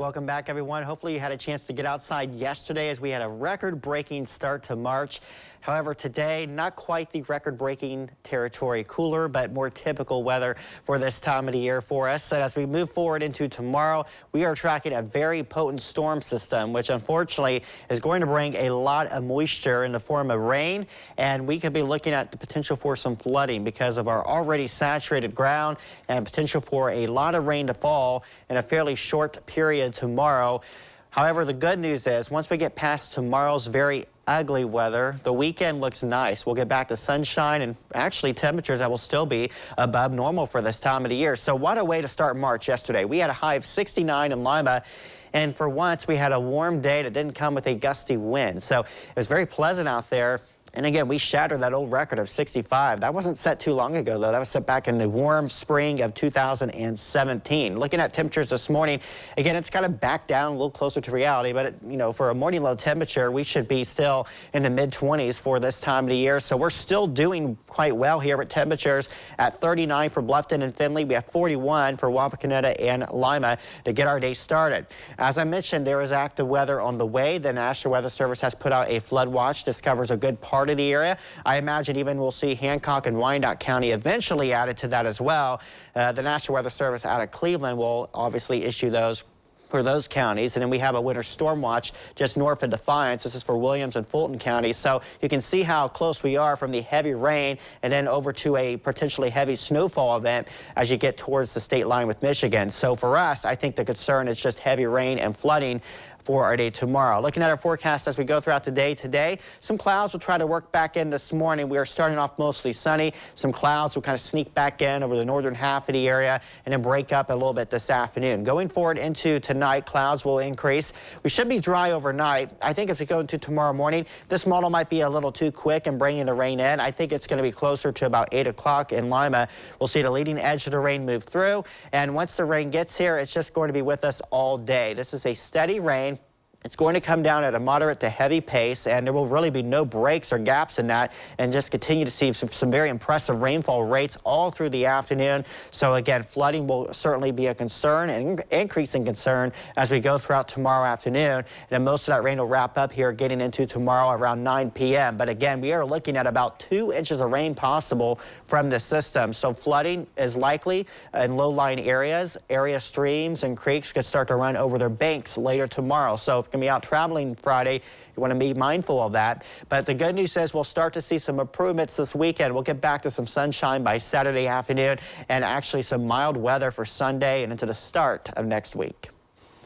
Welcome back, everyone. Hopefully you had a chance to get outside yesterday as we had a record-breaking start to March. However, today, not quite the record-breaking territory. Cooler, but more typical weather for this time of the year for us. And as we move forward into tomorrow, we are tracking a very potent storm system, which unfortunately is going to bring a lot of moisture in the form of rain. And we could be looking at the potential for some flooding because of our already saturated ground and potential for a lot of rain to fall in a fairly short period tomorrow. However, the good news is once we get past tomorrow's very ugly weather, the weekend looks nice. We'll get back to sunshine and actually temperatures that will still be above normal for this time of the year. So what a way to start March yesterday. We had a high of 69 in Lima. And for once, we had a warm day that didn't come with a gusty wind. So it was very pleasant out there. And again, we shattered that old record of 65. That wasn't set too long ago, though. That was set back in the warm spring of 2017. Looking at temperatures this morning, again, it's kind of back down a little closer to reality. But, for a morning low temperature, we should be still in the mid-20s for this time of the year. So we're still doing quite well here with temperatures at 39 for Bluffton and Findlay. We have 41 for Wapakoneta and Lima to get our day started. As I mentioned, there is active weather on the way. The National Weather Service has put out a flood watch. This covers a good part of the area. I imagine even we'll see Hancock and Wyandotte County eventually added to that as well. The National Weather Service out of Cleveland will obviously issue those for those counties. And then we have a winter storm watch just north of Defiance. This is for Williams and Fulton counties. So you can see how close we are from the heavy rain and then over to a potentially heavy snowfall event as you get towards the state line with Michigan. So for us, I think the concern is just heavy rain and flooding for our day tomorrow. Looking at our forecast as we go throughout the day today, some clouds will try to work back in this morning. We are starting off mostly sunny. Some clouds will kind of sneak back in over the northern half of the area and then break up a little bit this afternoon. Going forward into tonight, clouds will increase. We should be dry overnight. I think if we go into tomorrow morning, this model might be a little too quick in bringing the rain in. I think it's going to be closer to about 8 o'clock in Lima. We'll see the leading edge of the rain move through. And once the rain gets here, it's just going to be with us all day. This is a steady rain. It's going to come down at a moderate to heavy pace, and there will really be no breaks or gaps in that, and just continue to see some very impressive rainfall rates all through the afternoon. So again, flooding will certainly be a concern and increasing concern as we go throughout tomorrow afternoon. And then most of that rain will wrap up here getting into tomorrow around 9 p.m. But again, we are looking at about 2 inches of rain possible from this system. So flooding is likely in low-lying areas. Area streams and creeks could start to run over their banks later tomorrow. So if you're going to be out traveling Friday, you want to be mindful of that. But the good news is we'll start to see some improvements this weekend. We'll get back to some sunshine by Saturday afternoon and actually some mild weather for Sunday and into the start of next week.